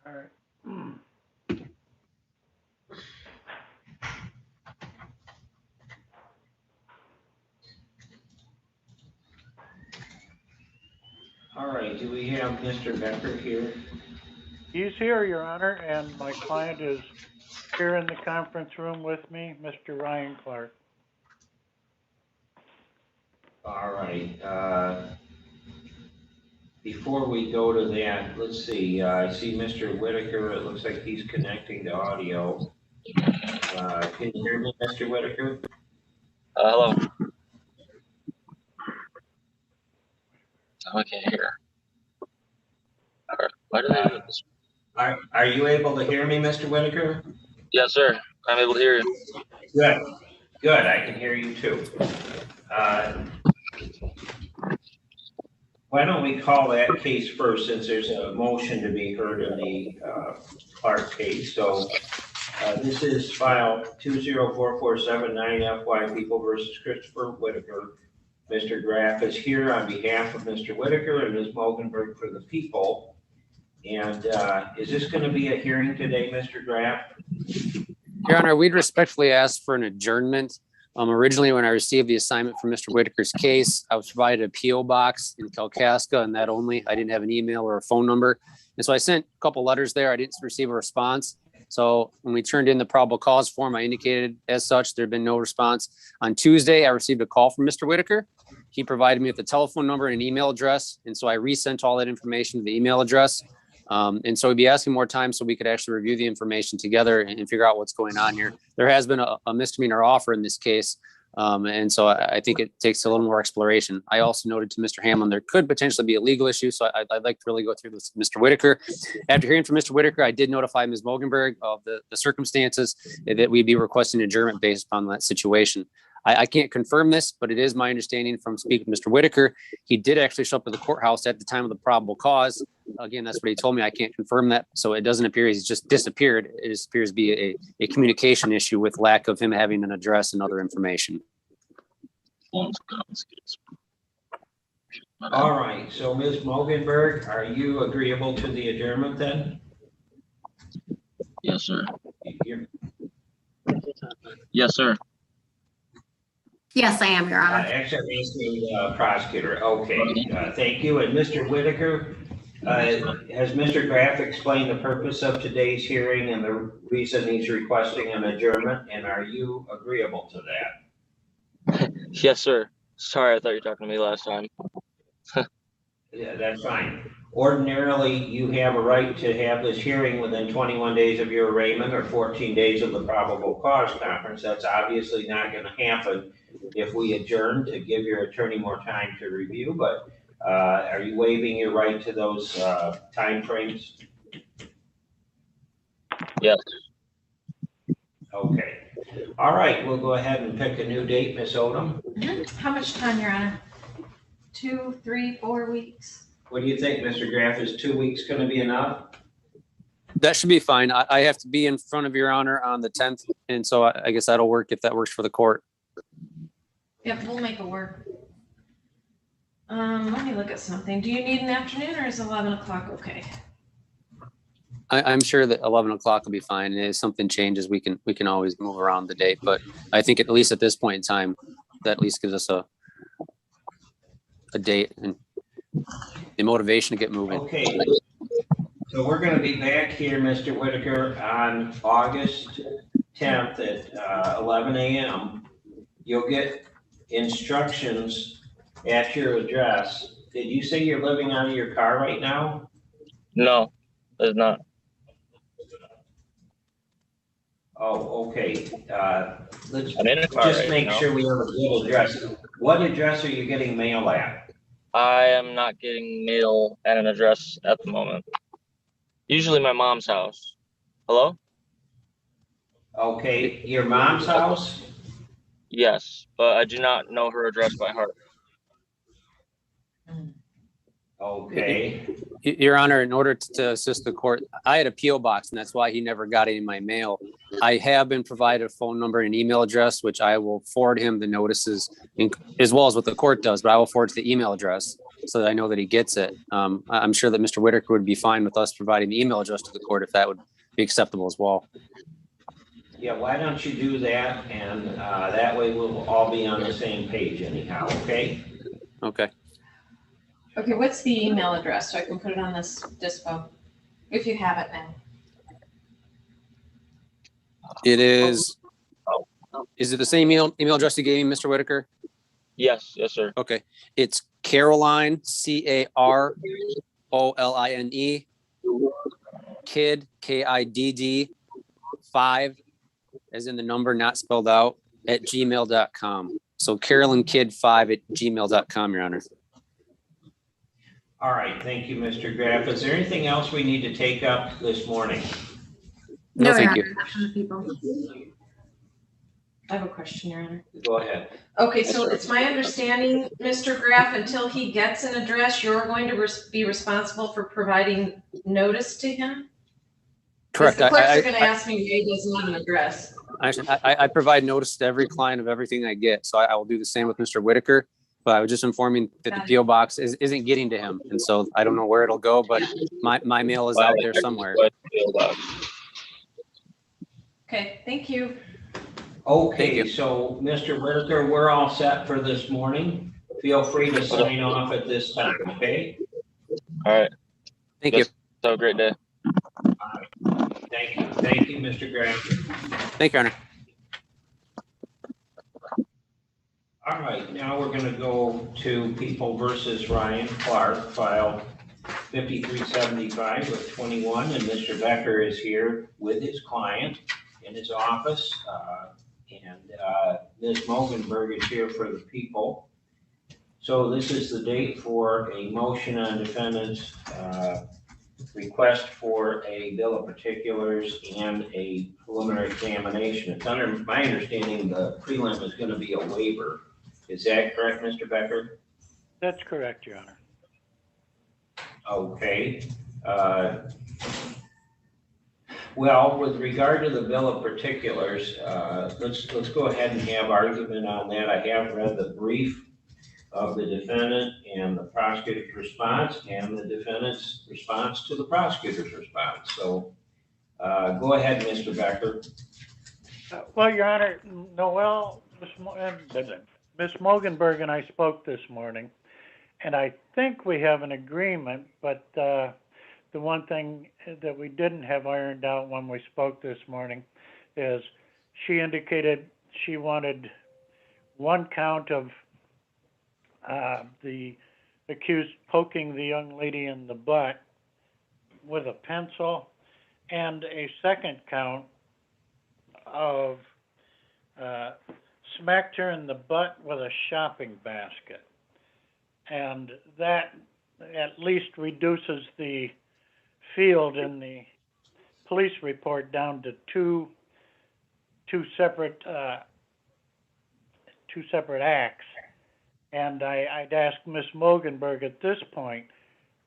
All right. All right, do we have Mr. Becker here? He's here, Your Honor, and my client is here in the conference room with me, Mr. Ryan Clark. All right, before we go to that, let's see, I see Mr. Whitaker, it looks like he's connecting to audio. Can you hear me, Mr. Whitaker? Hello. I can't hear. Why do they do this? Are you able to hear me, Mr. Whitaker? Yes, sir. I'm able to hear you. Good, good, I can hear you too. Why don't we call that case first, since there's a motion to be heard in the Clark case. So this is file 20447 FY People versus Christopher Whitaker. Mr. Graff is here on behalf of Mr. Whitaker and Ms. Mogenberg for the people. And is this going to be a hearing today, Mr. Graff? Your Honor, we'd respectfully ask for an adjournment. Originally, when I received the assignment for Mr. Whitaker's case, I was provided a P.O. box in Kalkaska and that only. I didn't have an email or a phone number. And so I sent a couple letters there. I didn't receive a response. So when we turned in the probable cause form, I indicated as such, there had been no response. On Tuesday, I received a call from Mr. Whitaker. He provided me with a telephone number and an email address. And so I resent all that information to the email address. And so we'd be asking more time so we could actually review the information together and figure out what's going on here. There has been a misdemeanor offer in this case. And so I think it takes a little more exploration. I also noted to Mr. Hamlin, there could potentially be a legal issue. So I'd like to really go through this with Mr. Whitaker. After hearing from Mr. Whitaker, I did notify Ms. Mogenberg of the circumstances that we'd be requesting adjournment based upon that situation. I can't confirm this, but it is my understanding from speaking with Mr. Whitaker, he did actually show up at the courthouse at the time of the probable cause. Again, that's what he told me. I can't confirm that. So it doesn't appear he's just disappeared. It appears to be a communication issue with lack of him having an address and other information. All right. So Ms. Mogenberg, are you agreeable to the adjournment then? Yes, sir. You're, Yes, sir. Yes, I am, Your Honor. actually, I'm asking the prosecutor. Okay. Thank you. And Mr. Whitaker, has Mr. Graff explained the purpose of today's hearing and the reason he's requesting an adjournment? And are you agreeable to that? Yes, sir. Sorry, I thought you were talking to me last time. Yeah, that's fine. Ordinarily, you have a right to have this hearing within 21 days of your arraignment or 14 days of the probable cause conference. That's obviously not going to happen if we adjourn to give your attorney more time to review, but are you waiving your right to those time frames? Yes. Okay. All right, we'll go ahead and pick a new date, Ms. Odom. How much time, Your Honor? 2, 3, 4 weeks? What do you think, Mr. Graff? Is 2 weeks going to be enough? That should be fine. I have to be in front of Your Honor on the 10th. And so I guess that'll work if that works for the court. Yep, we'll make it work. Let me look at something. Do you need an afternoon or is 11 o'clock okay? I'm sure that 11 o'clock will be fine. And if something changes, we can always move around the date. But I think at least at this point in time, that at least gives us a date and the motivation to get moving. Okay. So we're going to be back here, Mr. Whitaker, on August 10th at 11 a.m. You'll get instructions at your address. Did you say you're living out of your car right now? No, it's not. Oh, okay. Let's I'm in a car just right make now. sure we have a good address. What address are you getting mail at? I am not getting mail at an address at the moment. Usually my mom's house. Hello? Okay, your mom's house? Yes, but I do not know her address by heart. Okay. Your Honor, in order to assist the court, I had a P.O. box and that's why he never got any of my mail. I have been provided a phone number and email address, which I will forward him the notices as well as what the court does, but I will forward to the email address. so that I know that he gets it. I'm sure that Mr. Whitaker would be fine with us providing the email address to the court if that would be acceptable as well. Yeah, why don't you do that, and that way we'll all be on the same page anyhow, okay? Okay. Okay, what's the email address so I can put it on this dispo? If you have it now. It is it the same email address you gave me, Mr. Whitaker? Yes, yes, sir. Okay. It's Caroline, CAROLINE, Kidd, KIDD, 5, as in the number not spelled out, at gmail.com. So Carolyn Kidd 5 at gmail.com, Your Honor. All right, thank you, Mr. Graff. Is there anything else we need to take up this morning? No, Your thank Honor, you. not from the people. I have a question, Your Honor. Go ahead. Okay, so it's my understanding, Mr. Graff, until he gets an address, you're going to be responsible for providing notice to him? Correct. The clerks are gonna ask me why he doesn't have an address. I provide notice to every client of everything I get. So I will do the same with Mr. Whitaker. But I was just informing that the PO box isn't getting to him. And so I don't know where it'll go, but my mail is out there somewhere. Okay, thank you. Okay, so Mr. Whitaker, we're all set for this morning. Feel free to sign off at this time, okay? All right. Thank you. Have a great day. Thank you. Thank you, Mr. Graham. Thank you, Your Honor. All right, now we're gonna go to People versus Ryan Clark, file 5375 with 21, and Mr. Becker is here with his client in his office, and Ms. Mogenberg is here for the People. So this is the date for a motion on defendant's request for a bill of particulars and a preliminary examination. It's under my understanding the prelim is going to be a waiver. Is that correct, Mr. Becker? That's correct, Your Honor. Okay. Well, with regard to the bill of particulars, let's go ahead and have argument on that. I have read the brief of the defendant and the prosecutor's response and the defendant's response to the prosecutor's response. So go ahead, Mr. Becker. Well, Your Honor, Noel, Ms. Mogenberg and I spoke this morning, and I think we have an agreement, but the one thing that we didn't have ironed out when we spoke this morning is she indicated she wanted one count of the accused poking the young lady in the butt with a pencil, and a second count of smacked her in the butt with a shopping basket. And that at least reduces the field in the police report down to two separate acts. And I'd ask Ms. Mogenberg at this point,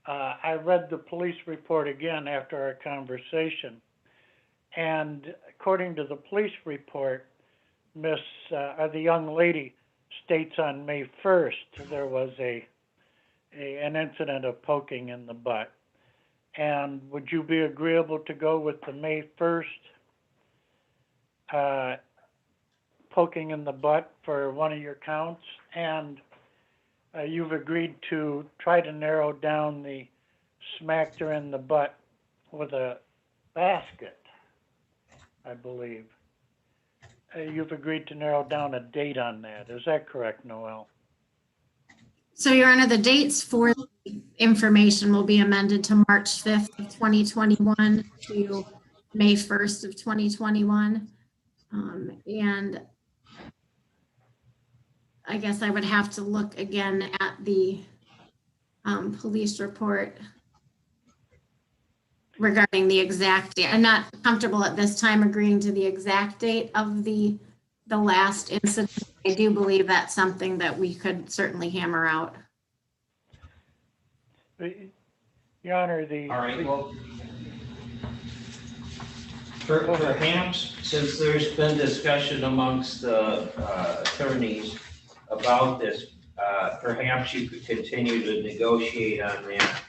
I read the police report again after our conversation, and according to the police report, the young lady states on May 1st there was an incident of poking in the butt. And would you be agreeable to go with the May 1st poking in the butt for one of your counts? And you've agreed to try to narrow down the smacked her in the butt with a basket, I believe. You've agreed to narrow down a date on that. Is that correct, Noel? So, Your Honor, the dates for the information will be amended to March 5th of 2021 to May 1st of 2021. And I guess I would have to look again at the police report regarding the exact date. I'm not comfortable at this time agreeing to the exact date of the last incident. I do believe that's something that we could certainly hammer out. Your Honor, All right, well, perhaps since there's been discussion amongst the attorneys about this perhaps you could continue to negotiate on that.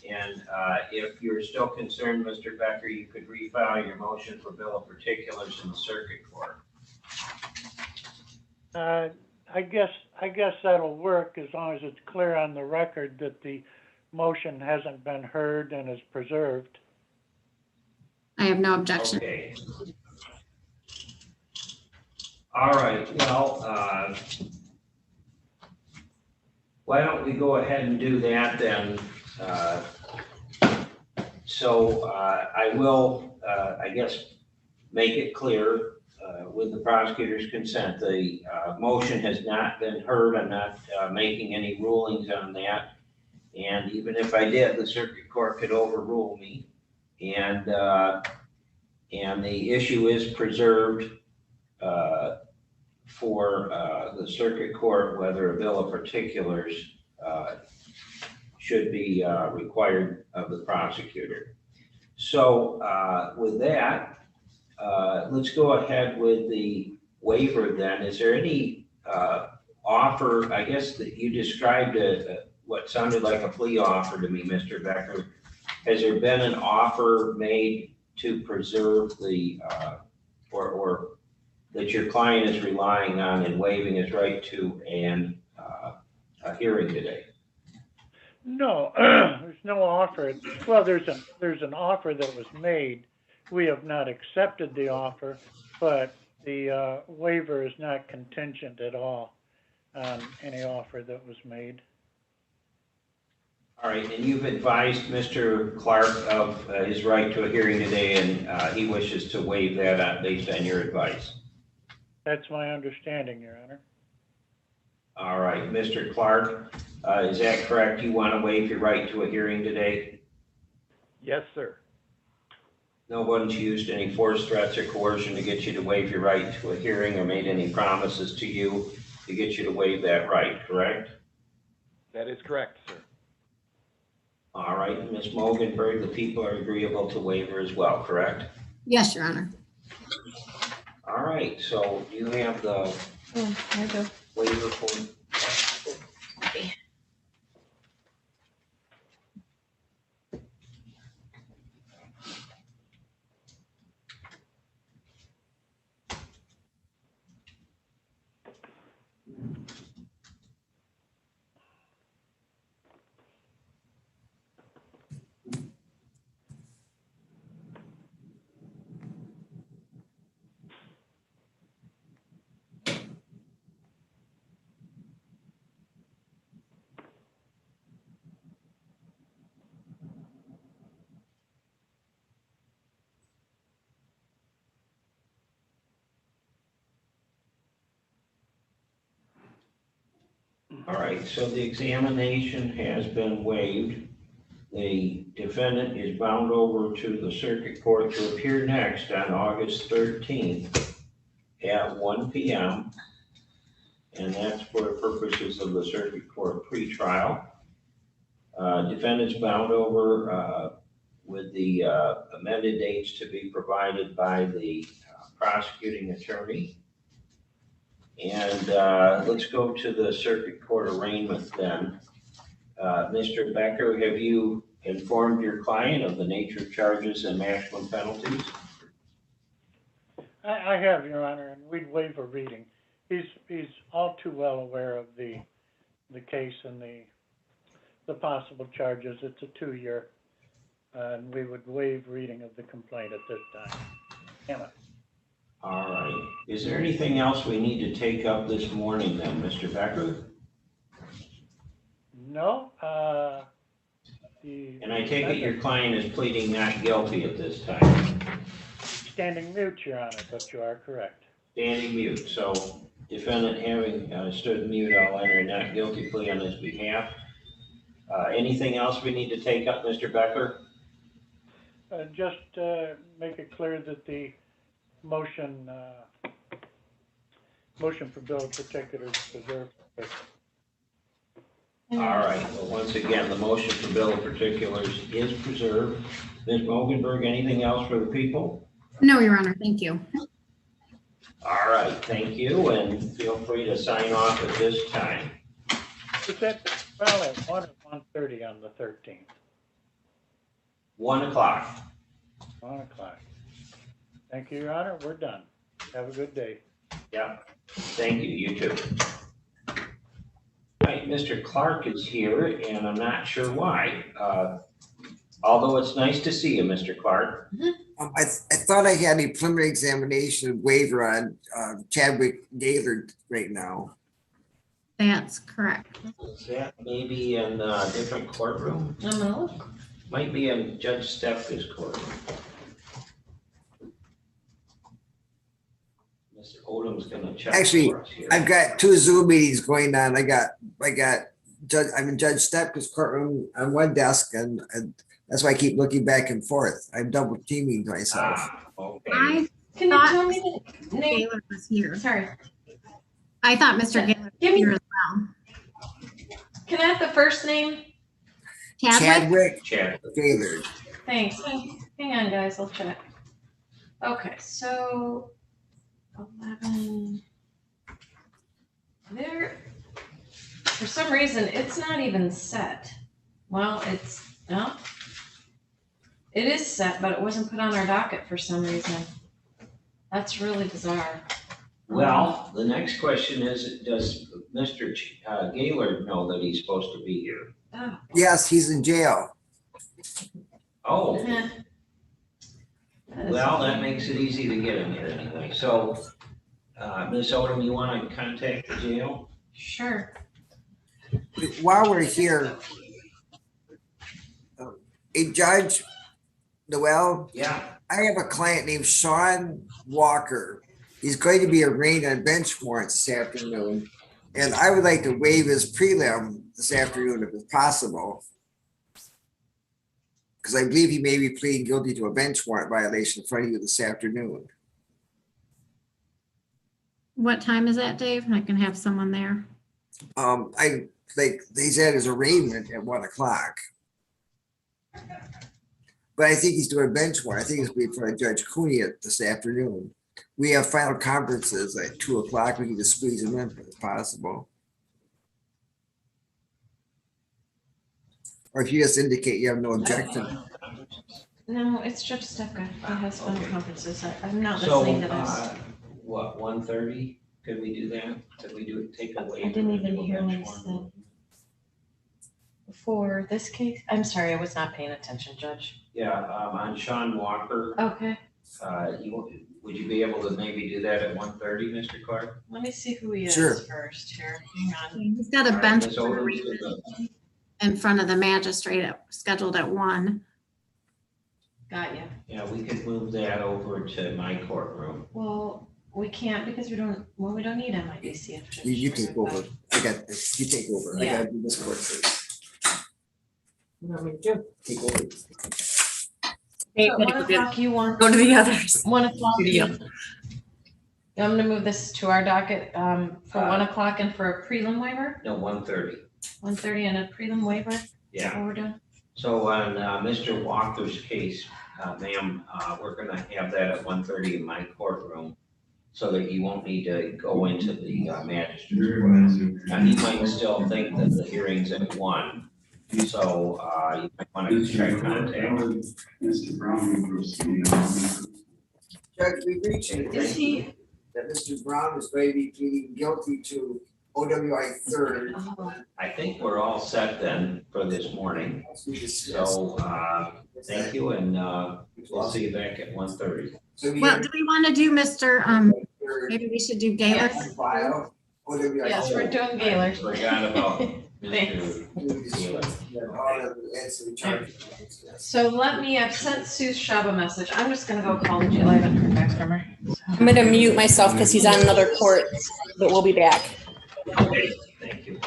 And if you're still concerned, Mr. Becker, you could refile your motion for bill of particulars in the circuit court. I guess that'll work as long as it's clear on the record that the motion hasn't been heard and is preserved. I have no objection. Okay. All right, well, why don't we go ahead and do that then? So I will, I guess, make it clear with the prosecutor's consent, the motion has not been heard. I'm not making any rulings on that. And even if I did, the circuit court could overrule me. And the issue is preserved for the circuit court, whether a bill of particulars should be required of the prosecutor. So with that, let's go ahead with the waiver then. Is there any offer? I guess that you described what sounded like a plea offer to me, Mr. Becker. Has there been an offer made to preserve the, or that your client is relying on in waiving his right to a hearing today? No, there's no offer. Well, there's an offer that was made. We have not accepted the offer, but the waiver is not contingent at all on any offer that was made. All right, and you've advised Mr. Clark of his right to a hearing today, and he wishes to waive that based on your advice. That's my understanding, Your Honor. All right, Mr. Clark, is that correct? You want to waive your right to a hearing today? Yes, sir. No one's used any force, threats, or coercion to get you to waive your right to a hearing or made any promises to you to get you to waive that right, correct? That is correct, sir. All right, Ms. Mogenberg, the people are agreeable to waiver as well, correct? Yes, Your Honor. All right, so you have the waiver form. All right, so the examination has been waived. The defendant is bound over to the circuit court to appear next on August 13th at 1 p.m. And that's for purposes of the circuit court pretrial. Defendant's bound over with the amended dates to be provided by the prosecuting attorney. And let's go to the circuit court arraignment then. Mr. Becker, have you informed your client of the nature of charges and maximum penalties? I have, Your Honor, and we'd waive a reading. He's all too well aware of the case and the possible charges. It's a 2-year, and we would waive reading of the complaint at this time. Emma. All right. Is there anything else we need to take up this morning then, Mr. Becker? No. And I take it your client is pleading not guilty at this time? Standing mute, Your Honor, but you are correct. Standing mute. So defendant having stood mute, I'll enter a not guilty plea on his behalf. Anything else we need to take up, Mr. Becker? Just make it clear that the motion for bill of particulars preserved. All right. Well, once again, the motion for bill of particulars is preserved. Ms. Mogenberg, anything else for the people? No, Your Honor, thank you. All right. Thank you, and feel free to sign off at this time. Is that trial at 1 or 1:30 on the 13th? 1 o'clock. 1 o'clock. Thank you, Your Honor. We're done. Have a good day. Yeah, thank you, you too. Right, Mr. Clark is here, and I'm not sure why. Although it's nice to see you, Mr. Clark. I thought I had a preliminary examination waiver on Chadwick Gaylord right now. That's correct. Is that maybe in a different courtroom? I'm gonna look. Might be in Judge Stepka's courtroom. Mr. Odom's gonna check. Actually, for us here. I've got 2 Zoom meetings going on. I'm in Judge Stepka's courtroom on one desk, and that's why I keep looking back and forth. I'm double teaming myself. Okay. I Can you thought tell me the name? Gaylord was here. Sorry, I thought Mr. Gaylord Give was me- here as well. can I have the first name? Chadwick? Chad. Gaylord. Thanks. Hang on, guys, I'll check. Okay, so 11. There, for some reason, it's not even set. Well, no. It is set, but it wasn't put on our docket for some reason. That's really bizarre. Well, the next question is, does Mr. Gaylord know that he's supposed to be here? Oh. Yes, he's in jail. Oh, eh. That is- well, that makes it easy to get him here anyway. So, Ms. Odom, you want to contact the jail? Sure. While we're here, a Judge Noel, Yeah. I have a client named Sean Walker. He's going to be arraigned on bench warrants this afternoon. And I would like to waive his prelim this afternoon if it's possible. Because I believe he may be pleading guilty to a bench warrant violation in front of you this afternoon. What time is that, Dave? I can have someone there. He's at his arraignment at 1 o'clock. But I think he's doing a bench warrant. I think he's being in front of Judge Cooney this afternoon. We have final conferences at 2 o'clock. We can just squeeze him in if it's possible. Or if you just indicate you have no objection. No, it's Judge Stepka. He has phone Okay. conferences. I'm not So, listening to this. what, 1:30? Could we do that? Could we do it, take away? I didn't even hear what he said. For this case, I'm sorry, I was not paying attention, Judge. Yeah, on Sean Walker, Okay, would you be able to maybe do that at 1:30, Mr. Clark? let me see who he Sure. is first here. Hang on. He's got All a right, bench Ms. Odom's in front of the magistrate scheduled at 1. Got you. Yeah, we could move that over to my courtroom. Well, we can't because we don't need MIDC. You take over. You take over. I gotta do this court first. What do you want me to do? Take over. So 1 o'clock, you want? Go to the others. 1 o'clock. Yeah. I'm gonna move this to our docket, for 1 o'clock and for a prelim waiver, No, 1:30. 1:30 and a prelim waiver. Is that Yeah. what we're doing? So on Mr. Walker's case, ma'am, we're gonna have that at 1:30 in my courtroom so that you won't need to go into the magistrate court. Now, he might still think that the hearing's at 1, so you might want to try contact. Mr. Brown, proceed. Judge, we reached Is he? that Mr. Brown is going to be pleading guilty to OWI 3rd. I think we're all set then for this morning. as we discussed. So, thank you, and we'll see you back at 1:30. So we Well, have do we want to do Mr., third maybe we should do Gaylord? Yes. file, OWI. Yes, we're doing I Gaylord. forgot about Thanks. Mr. Gaylord. All of the answer charges. So I've sent Sue Shab a message. I'm just gonna go call the jail. I haven't heard back from her. I'm gonna mute myself because he's on another court, but we'll be back. Okay, thank you.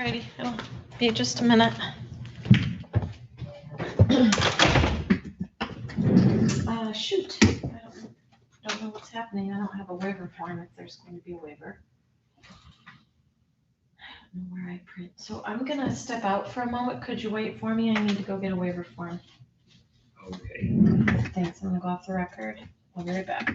Alrighty, it'll be just a minute. Shoot, I don't know what's happening. I don't have a waiver form if there's going to be a waiver. I don't know where I print. So I'm gonna step out for a moment. Could you wait for me? I need to go get a waiver form. Okay. Thanks, I'm gonna go off the record. I'll be right back.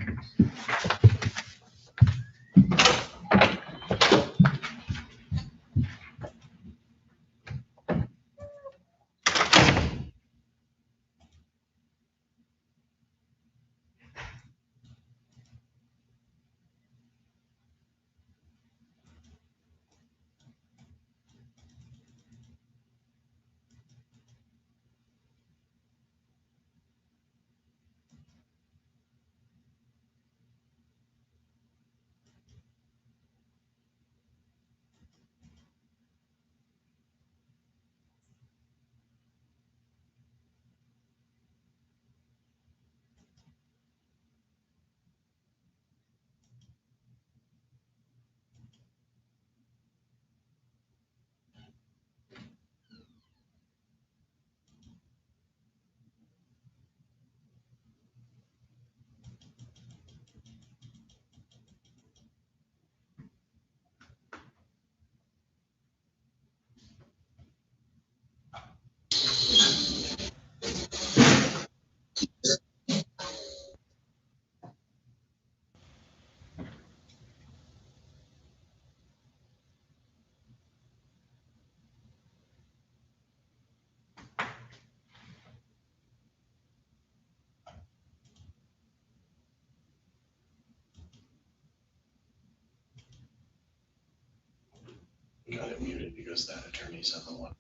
Got it muted because that attorney's on the one.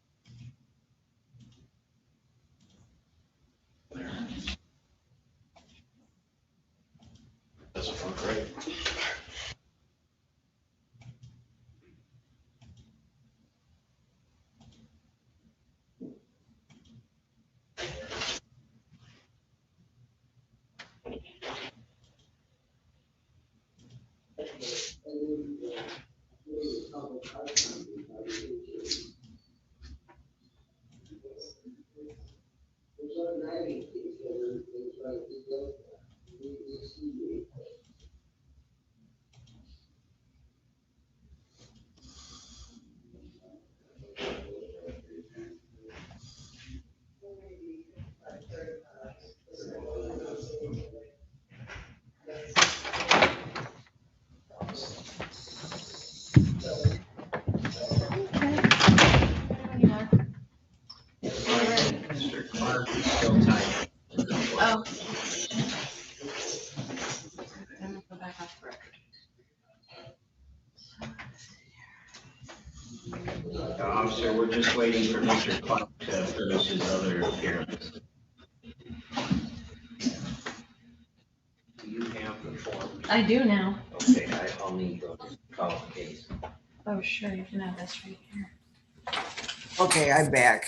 There. Doesn't look great. Mr. Clark is still typing. Oh. I'm gonna go back off the record. Officer, we're just waiting for Mr. Clark to finish his other appearance. Do you have the form? I do now. Okay, I'll need to call the case. Oh, sure, you can have this right here. Okay, I'm back.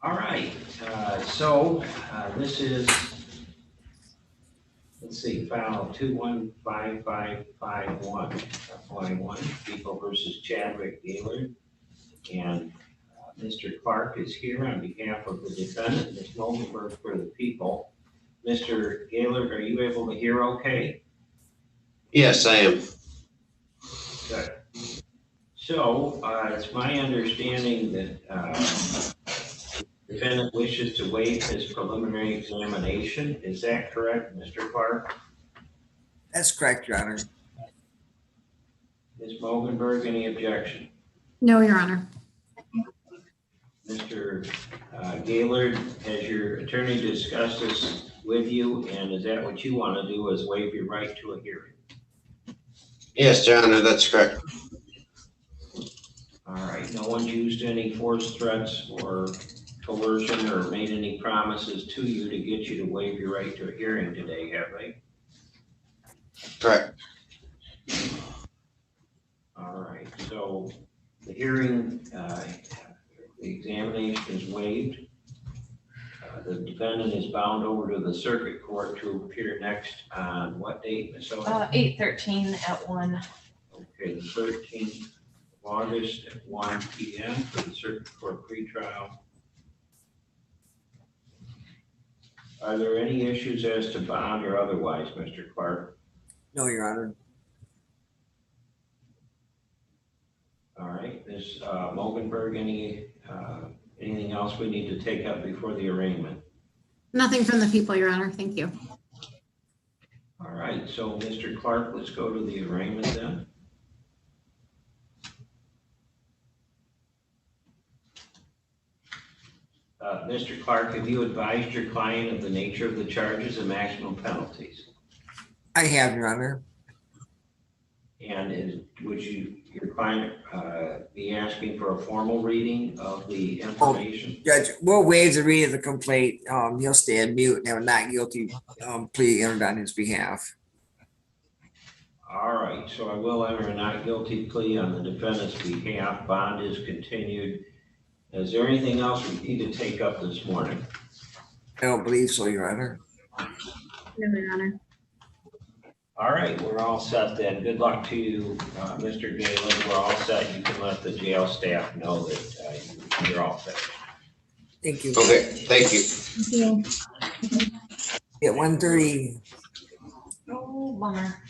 All right, so this is, let's see, file 215551, FY1, People versus Chadwick Gaylord. And Mr. Clark is here on behalf of the defendant, Ms. Moldenberg for the people. Mr. Gaylord, are you able to hear okay? Yes, I am. Good. So it's my understanding that the defendant wishes to waive his preliminary examination. Is that correct, Mr. Clark? That's correct, Your Honor. Ms. Moldenberg, any objection? No, Your Honor. Mr. Gaylord, has your attorney discussed this with you, and is that what you want to do, is waive your right to a hearing? Yes, Your Honor, that's correct. All right, no one's used any force, threats, or coercion, or made any promises to you to get you to waive your right to a hearing today, have they? Correct. All right, so the hearing, the examination is waived. The defendant is bound over to the circuit court to appear next on what date, Ms. Owen? 8/13 at 1. Okay, Okay, the 13th of August at 1 p.m. for the circuit court pretrial. Are there any issues as to bond or otherwise, Mr. Clark? No, Your Honor. All right, Ms. Mogenberg, anything else we need to take up before the arraignment? Nothing from the people, Your Honor. Thank you. All right, so Mr. Clark, let's go to the arraignment then. Mr. Clark, have you advised your client of the nature of the charges and maximum penalties? I have, Your Honor. And would your client be asking for a formal reading of the information? Judge, we'll waive the reading of the complaint. He'll stand mute and have a not guilty plea entered on his behalf. All right, so I will enter a not guilty plea on the defendant's behalf. Bond is continued. Is there anything else we need to take up this morning? I don't believe so, Your Honor. No, Your Honor. All right, we're all set then. Good luck to you, Mr. Galen. We're all set. You can let the jail staff know that you're all set. Thank you. Okay, thank you. Thank you. At 1:30. Oh, bummer.